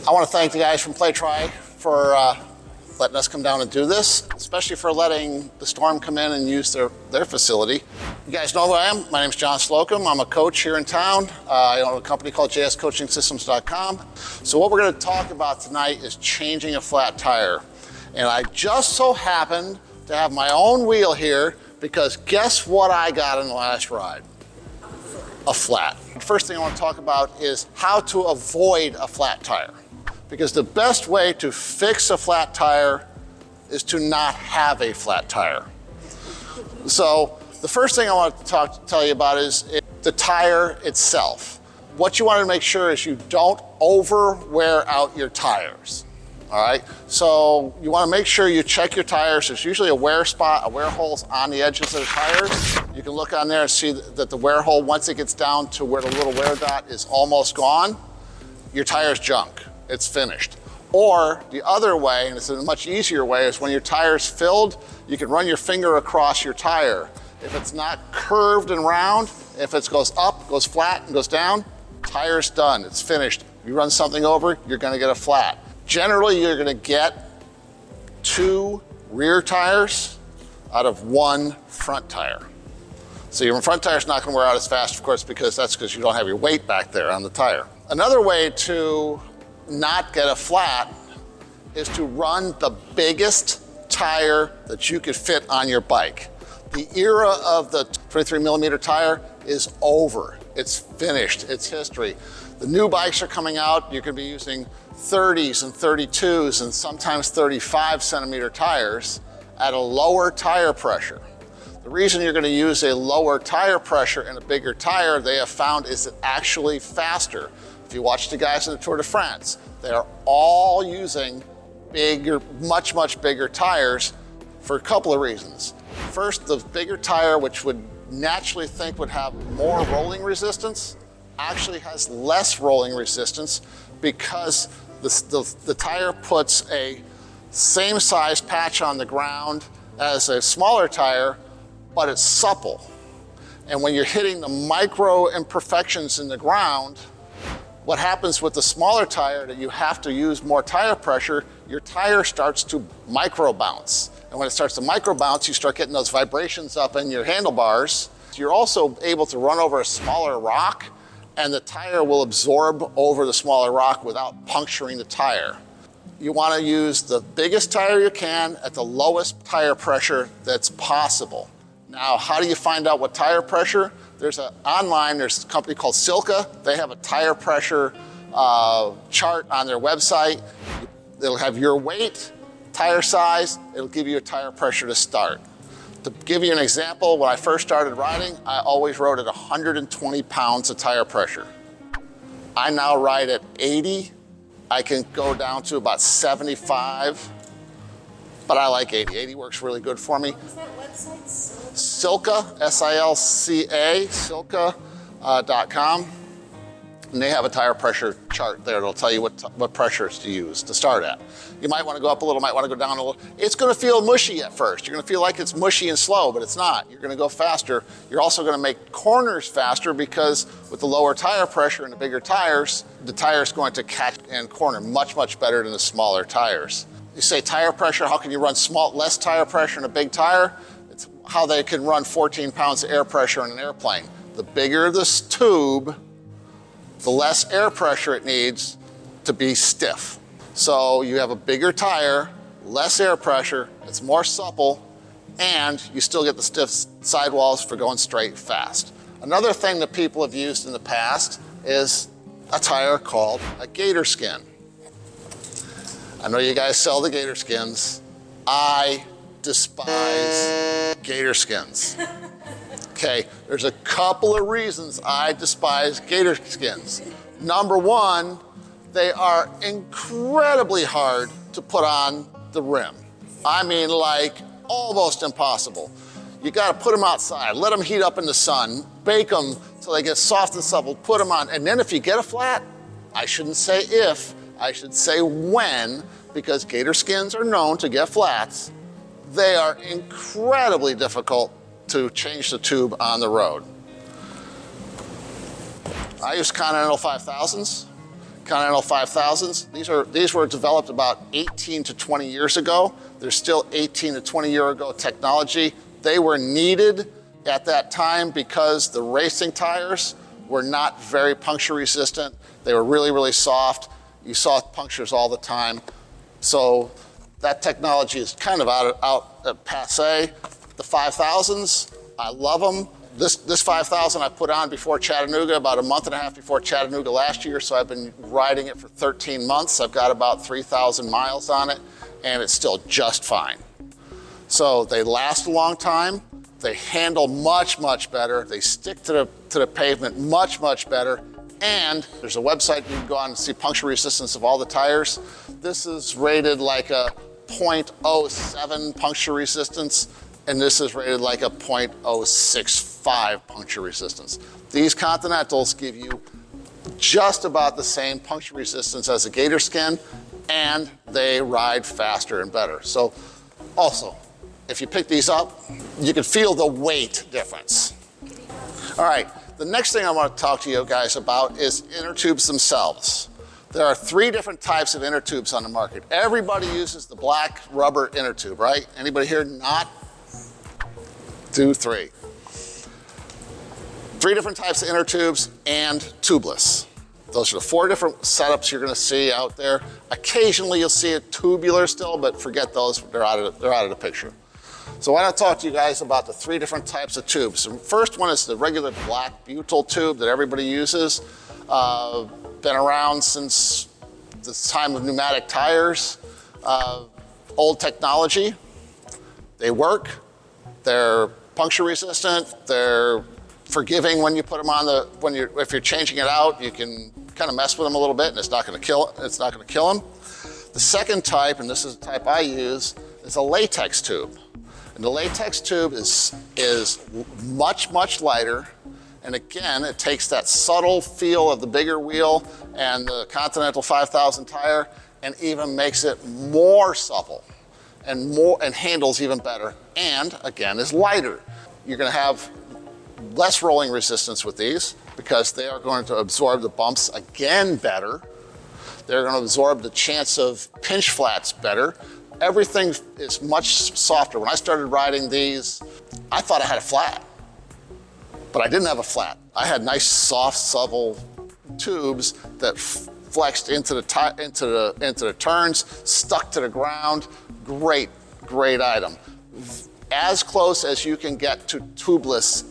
I want to thank the guys from Tri for letting us come down and do this, especially for letting the Storm come in and use their facility. You guys know who I am. My name's John Slocum. I'm a coach here in town. I own a company called jscoachingsystems.com. So what we're going to talk about tonight is changing a flat tire. And I just so happened to have my own wheel here because guess what I got in the last ride? A flat. The first thing I want to talk about is how to avoid a flat tire. Because the best way to fix a flat tire is to not have a flat tire. So the first thing I want to tell you about is the tire itself. What you want to make sure is you don't over wear out your tires. All right, so you want to make sure you check your tires. There's usually a wear spot, a wear holes on the edges of the tires. You can look on there and see that the wear hole, once it gets down to where the little wear dot is almost gone, your tire's junk. It's finished. Or the other way, and it's a much easier way, is when your tire's filled, you can run your finger across your tire. If it's not curved and round, if it goes up, goes flat, and goes down, tire's done, it's finished. If you run something over, you're gonna get a flat. Generally, you're gonna get 2 rear tires out of 1 front tire. So your front tire's not gonna wear out as fast, of course, because you don't have your weight back there on the tire. Another way to not get a flat is to run the biggest tire that you could fit on your bike. The era of the 23 millimeter tire is over. It's finished, it's history. The new bikes are coming out. You're gonna be using 30s and 32s and sometimes 35 centimeter tires at a lower tire pressure. The reason you're gonna use a lower tire pressure and a bigger tire, they have found, is it actually faster. If you watch the guys in the Tour de France, they are all using bigger, much, much bigger tires for a couple of reasons. First, the bigger tire, which would naturally think would have more rolling resistance, actually has less rolling resistance because the tire puts a same size patch on the ground as a smaller tire, but it's supple. And when you're hitting the micro imperfections in the ground, what happens with the smaller tire that you have to use more tire pressure, your tire starts to micro bounce. And when it starts to micro bounce, you start getting those vibrations up in your handlebars. You're also able to run over a smaller rock and the tire will absorb over the smaller rock without puncturing the tire. You want to use the biggest tire you can at the lowest tire pressure that's possible. Now, how do you find out what tire pressure? There's a company called Silka. They have a tire pressure chart on their website. It'll have your weight, tire size, it'll give you a tire pressure to start. To give you an example, when I first started riding, I always rode at 120 pounds of tire pressure. I now ride at 80. I can go down to about 75, but I like 80. 80 works really good for me. What was that website? Silka, S-I-L-C-A, Silka.com. And they have a tire pressure chart there that'll tell you what pressures to use to start at. You might want to go up a little, might want to go down a little. It's going to feel mushy at first. You're going to feel like it's mushy and slow, but it's not. You're going to go faster. You're also going to make corners faster because with the lower tire pressure and the bigger tires, the tire is going to catch and corner much, much better than the smaller tires. You say tire pressure, how can you run less tire pressure in a big tire? It's how they can run 14 pounds of air pressure in an airplane. The bigger this tube, the less air pressure it needs to be stiff. So you have a bigger tire, less air pressure, it's more supple, and you still get the stiff sidewalls for going straight fast. Another thing that people have used in the past is a tire called a gator skin. I know you guys sell the gator skins. I despise gator skins. Okay, there's a couple of reasons I despise gator skins. Number one, they are incredibly hard to put on the rim. I mean, like almost impossible. You gotta put them outside, let them heat up in the sun, bake them till they get soft and supple, put them on, and then if you get a flat, I shouldn't say if, I should say when, because gator skins are known to get flats. They are incredibly difficult to change the tube on the road. I use Continental 5000s. Continental 5000s. These were developed about 18 to 20 years ago. They're still 18 to 20 year ago technology. They were needed at that time because the racing tires were not very puncture resistant. They were really, really soft. You saw punctures all the time. So that technology is kind of out passe. The 5000s, I love them. This 5000 I put on before Chattanooga, about a month and a half before Chattanooga last year, so I've been riding it for 13 months. I've got about 3,000 miles on it, and it's still just fine. So they last a long time. They handle much, much better. They stick to the pavement much, much better. And there's a website you can go on and see puncture resistance of all the tires. This is rated like a 0.07 puncture resistance, and this is rated like a 0.065 puncture resistance. These Continentals give you just about the same puncture resistance as a Gatorskin, and they ride faster and better. So also, if you pick these up, you can feel the weight difference. All right, the next thing I want to talk to you guys about is inner tubes themselves. There are 3 different types of inner tubes on the market. Everybody uses the black rubber inner tube, right? Anybody here not? 2, 3. 3 different types of inner tubes and tubeless. Those are the 4 different setups you're gonna see out there. Occasionally you'll see a tubular still, but forget those, they're out of the picture. So why don't I talk to you guys about the 3 different types of tubes. The first one is the regular black butyl tube that everybody uses. Been around since the time of pneumatic tires. Old technology. They work. They're puncture resistant. They're forgiving when you put them on if you're changing it out, you can kind of mess with them a little bit and it's not going to kill them. The second type, and this is the type I use, is a latex tube. And the latex tube is much, much lighter. And again, it takes that subtle feel of the bigger wheel and the Continental 5000 tire and even makes it more supple and handles even better. And again, is lighter. You're gonna have less rolling resistance with these because they are going to absorb the bumps again better. They're gonna absorb the chance of pinch flats better. Everything is much softer. When I started riding these, I thought I had a flat, but I didn't have a flat. I had nice, soft, supple tubes that flexed into the turns, stuck to the ground. Great, great item. As close as you can get to tubeless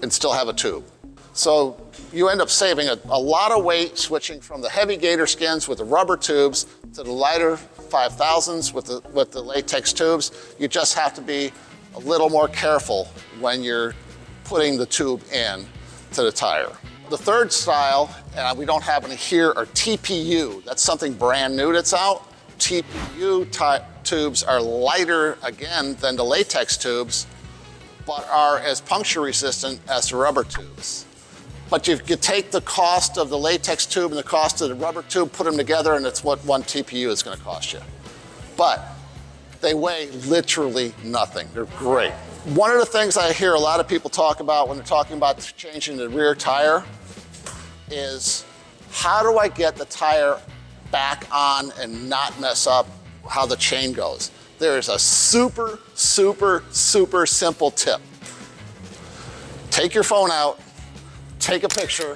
and still have a tube. So you end up saving a lot of weight switching from the heavy Gatorskins with the rubber tubes to the lighter 5000s with the latex tubes. You just have to be a little more careful when you're putting the tube in to the tire. The third style, and we don't have any here, are TPU. That's something brand new that's out. TPU tubes are lighter, again, than the latex tubes, but are as puncture resistant as the rubber tubes. But you take the cost of the latex tube and the cost of the rubber tube, put them together, and it's what one TPU is gonna cost you. But they weigh literally nothing. They're great. One of the things I hear a lot of people talk about when they're talking about changing the rear tire is, how do I get the tire back on and not mess up how the chain goes? There is a super, super, super simple tip. Take your phone out, take a picture,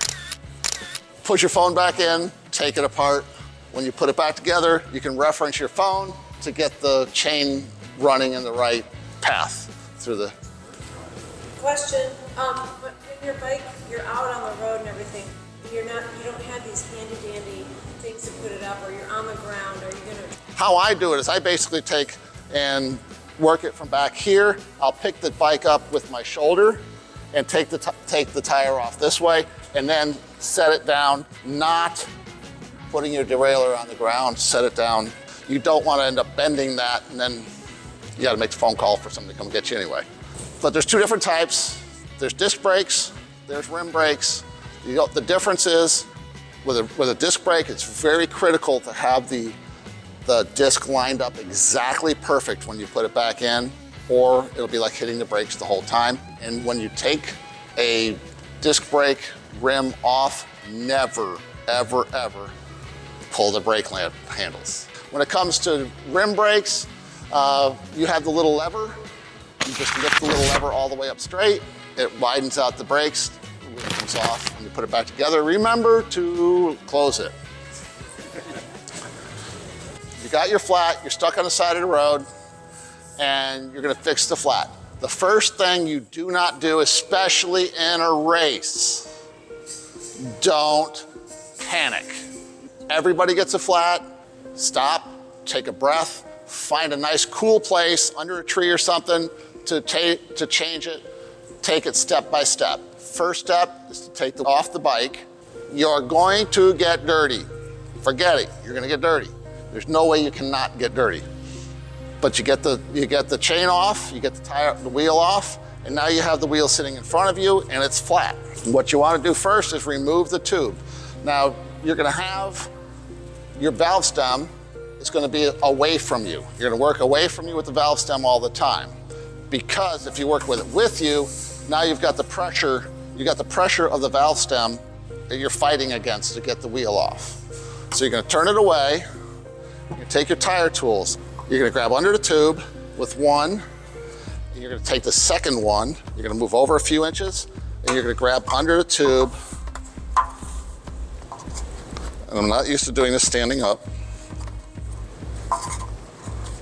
put your phone back in, take it apart. When you put it back together, you can reference your phone to get the chain running in the right path through the... Question, when your bike, you're out on the road and everything, you don't have these handy dandy things to put it up, or you're on the ground, are you gonna... How I do it is I basically take and work it from back here. I'll pick the bike up with my shoulder and take the tire off this way, and then set it down, not putting your derailleur on the ground, set it down. You don't want to end up bending that, and then you got to make the phone call for somebody to come get you anyway. But there's 2 different types. There's disc brakes, there's rim brakes. The difference is, with a disc brake, it's very critical to have the disc lined up exactly perfect when you put it back in, or it'll be like hitting the brakes the whole time. And when you take a disc brake rim off, never, ever, ever pull the brake handles. When it comes to rim brakes, you have the little lever. You just lift the little lever all the way up straight. It widens out the brakes, the wheel comes off, and you put it back together. Remember to close it. You got your flat, you're stuck on the side of the road, and you're gonna fix the flat. The first thing you do not do, especially in a race, don't panic. Everybody gets a flat, stop, take a breath, find a nice cool place under a tree or something to change it, take it step by step. First step is to take it off the bike. You're going to get dirty. Forget it, you're gonna get dirty. There's no way you cannot get dirty. But you get the chain off, you get the wheel off, and now you have the wheel sitting in front of you and it's flat. What you want to do first is remove the tube. Now, you're going to have your valve stem is going to be away from you. You're going to work away from you with the valve stem all the time. Because if you work with it with you, now you've got the pressure of the valve stem that you're fighting against to get the wheel off. So you're going to turn it away, you're going to take your tire tools, you're going to grab under the tube with one, and you're going to take the second one, you're going to move over a few inches, and you're going to grab under the tube. And I'm not used to doing this standing up.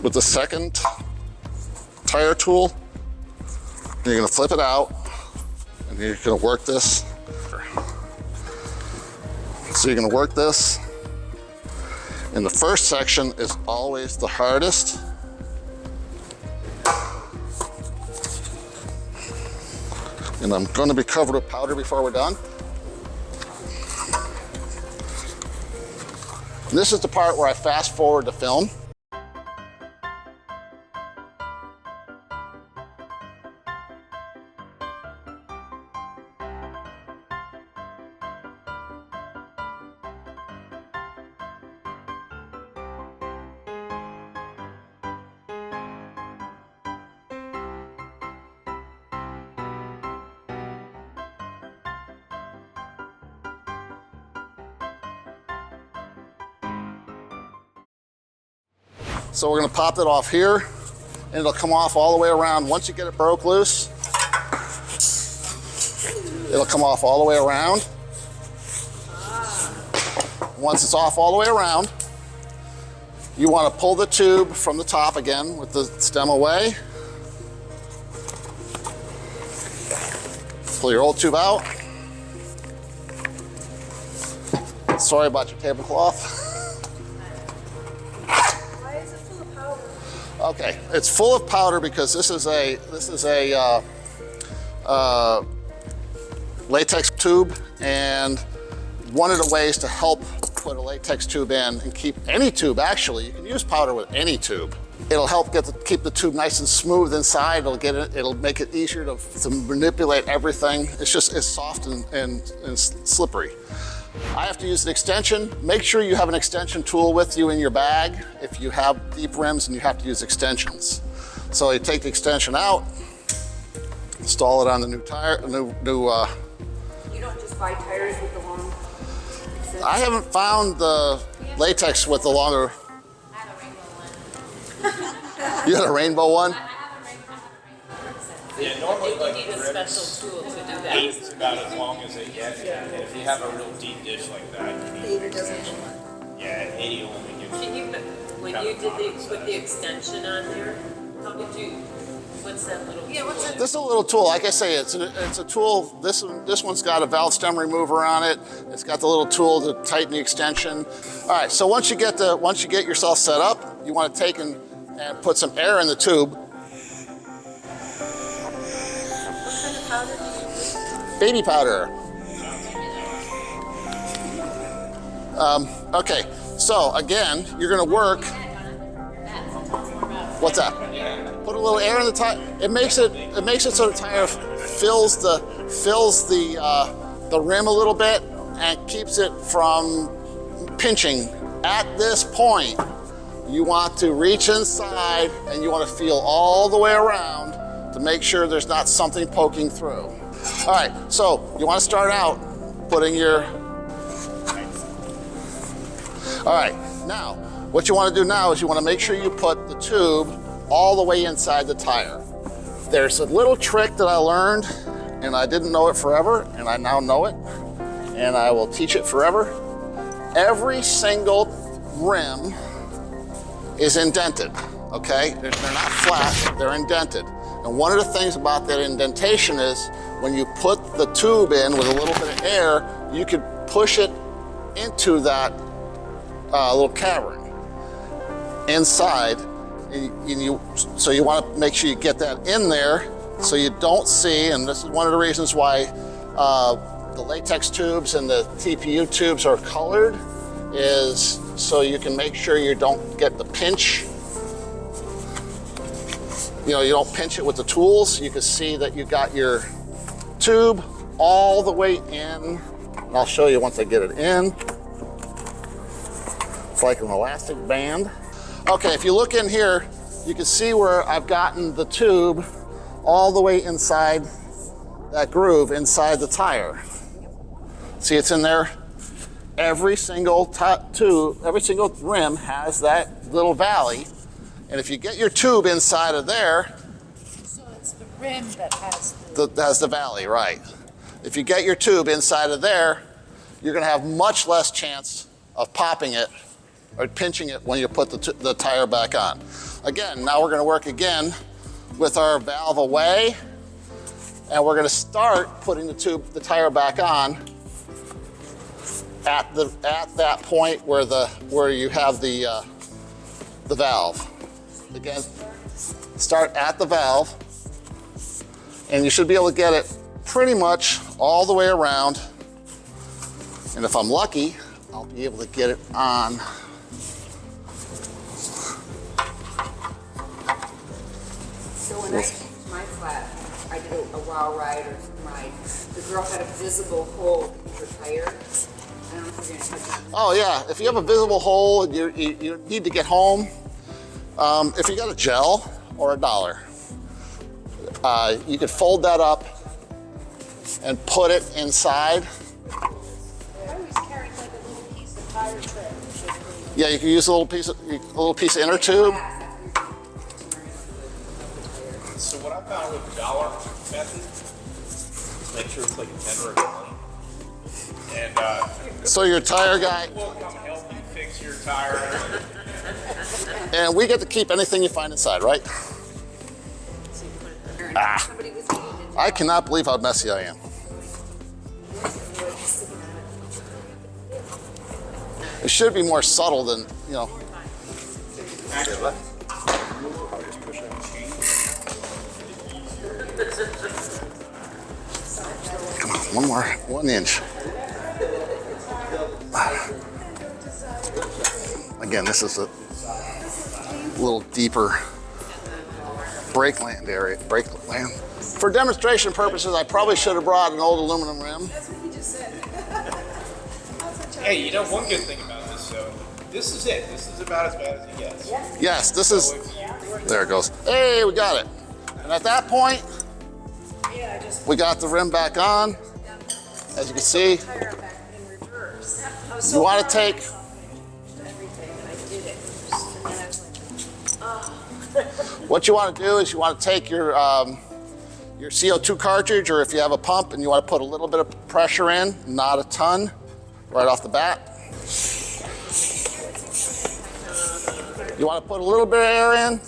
With the second tire tool, you're going to flip it out, and you're going to work this. So you're going to work this. And the first section is always the hardest. And I'm going to be covered with powder before we're done. And this is the part where I fast forward to film. So we're gonna pop it off here, and it'll come off all the way around. Once you get it broke loose, it'll come off all the way around. Once it's off all the way around, you wanna pull the tube from the top again with the stem away. Pull your old tube out. Sorry about your tablecloth. Okay, it's full of powder because this is a latex tube, and one of the ways to help put a latex tube in and keep any tube, actually, you can use powder with any tube. It'll help keep the tube nice and smooth inside. It'll make it easier to manipulate everything. It's soft and slippery. I have to use an extension. Make sure you have an extension tool with you in your bag if you have deep rims and you have to use extensions. So you take the extension out, install it on the new tire, You don't just buy tires with the long extension? I haven't found the latex with the longer. I have a rainbow one. You got a rainbow one? I have a rainbow. Yeah, normally You like need a ribs, special tool to do that. 8 is about as long as they get. And if you have a real deep dish like that, you need 80 only gives Can you, when you put the extension on there, how did you, what's that little? Yeah, what's that? This is a little tool. Like I say, it's a tool. This one's got a valve stem remover on it. It's got the little tool to tighten the extension. All right. So once you get yourself set up, you want to take and put some air in the tube. What kind of powder do you use? Baby powder. Okay. So again, you're going to work. What's that? Put a little air in the tire. It makes it so the tire fills the rim a little bit and keeps it from pinching. At this point, you want to reach inside and you want to feel all the way around to make sure there's not something poking through. All right, so you want to start out putting your. All right, now, what you want to do now is you want to make sure you put the tube all the way inside the tire. There's a little trick that I learned, and I didn't know it forever, and I now know it, and I will teach it forever. Every single rim is indented, okay? They're not flat, they're indented. And one of the things about that indentation is when you put the tube in with a little bit of air, you could push it into that little cavern inside. So you want to make sure you get that in there so you don't see, and this is one of the reasons why the latex tubes and the TPU tubes are colored, is so you can make sure you don't get the pinch. You know, you don't pinch it with the tools. You can see that you got your tube all the way in. And I'll show you once I get it in. It's like an elastic band. Okay, if you look in here, you can see where I've gotten the tube all the way inside that groove inside the tire. See, it's in there. Every single tube, every single rim has that little valley. And if you get your tube inside of there, So it's the rim that has has the valley, right? If you get your tube inside of there, you're going to have much less chance of popping it or pinching it when you put the tire back on. Again, now we're going to work again with our valve away, and we're going to start putting the tire back on at that point where you have the valve. Again, start at the valve, and you should be able to get it pretty much all the way around. And if I'm lucky, I'll be able to get it on. So when I changed my flat, I did a WOW ride or some ride, the girl had a visible hole in her tire. I don't know if we're gonna touch on that. Oh yeah, if you have a visible hole and you need to get home, if you got a gel or $1, you could fold that up and put it inside. I always carried like a little piece of tire tread. Yeah, you can use a little piece of inner tube. So what I found with the dollar method, make sure it's like a 10 or a 20. And So your tire guy, we'll come help you fix your tire. and we get to keep anything you find inside, right? Somebody was eating it. I cannot believe how messy I am. It should be more subtle than, you know. Come on, 1 inch. Again, this is a little deeper brake land area. For demonstration purposes, I probably should have brought an old aluminum rim. That's what he just said. Hey, you know one good thing about this, so this is it. This is about as bad as it gets. Yes, this is, there it goes. Hey, we got it. And at that point, Yeah, I just we got the rim back on. As you can see, tire back in reverse. I was you so want to proud of take, myself when I did everything, and I did it. And then I was like, what you want to do is you want to take your CO2 cartridge, or if you have a pump and you want to put a little bit of pressure in, not a ton, right off the bat. You want to put a little bit of air in.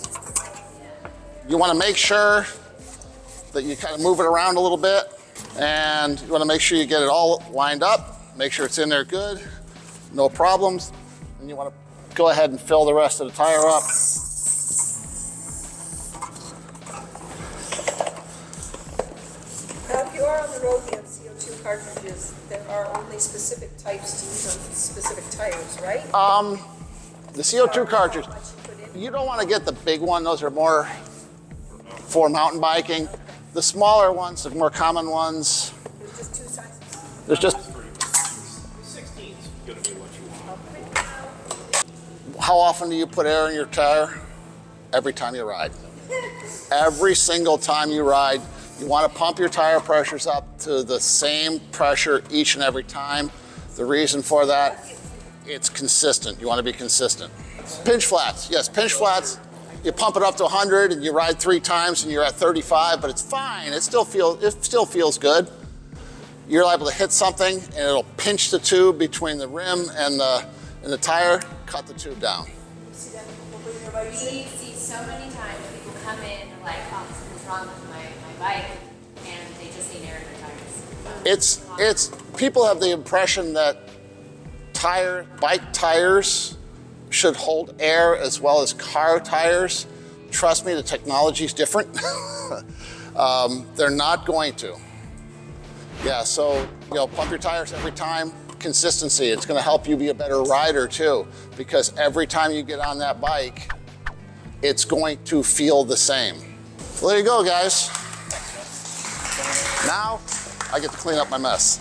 You want to make sure that you kind of move it around a little bit, and you want to make sure you get it all lined up, make sure it's in there good, no problems. And you want to go ahead and fill the rest of the tire up. now if you are on the road, you have CO2 cartridges. There are only specific types to use on specific tires, right? The CO2 cartridge, What you put in. you don't want to get the big one. Those are more for mountain biking. The smaller ones, the more common ones, There's just two sizes. there's just, 16 is gonna be what you want. how often do you put air in your tire? Every time you ride. Every single time you ride, you want to pump your tire pressures up to the same pressure each and every time. The reason for that it's consistent. You want to be consistent. Pinch flats, yes, pinch flats. You pump it up to 100 and you ride 3 times and you're at 35, but it's fine. It still feels good. You're liable to hit something and it'll pinch the tube between the rim and the tire, cut the tube down. You see that with your bike? We see so many times people come in and like, oh, something's wrong with my bike, and they just need air in their tires. It's people have the impression that bike tires should hold air as well as car tires. Trust me, the technology's different. They're not going to. Yeah, so pump your tires every time. Consistency, it's gonna help you be a better rider too, because every time you get on that bike, it's going to feel the same. Well, there you go, guys. Now, I get to clean up my mess.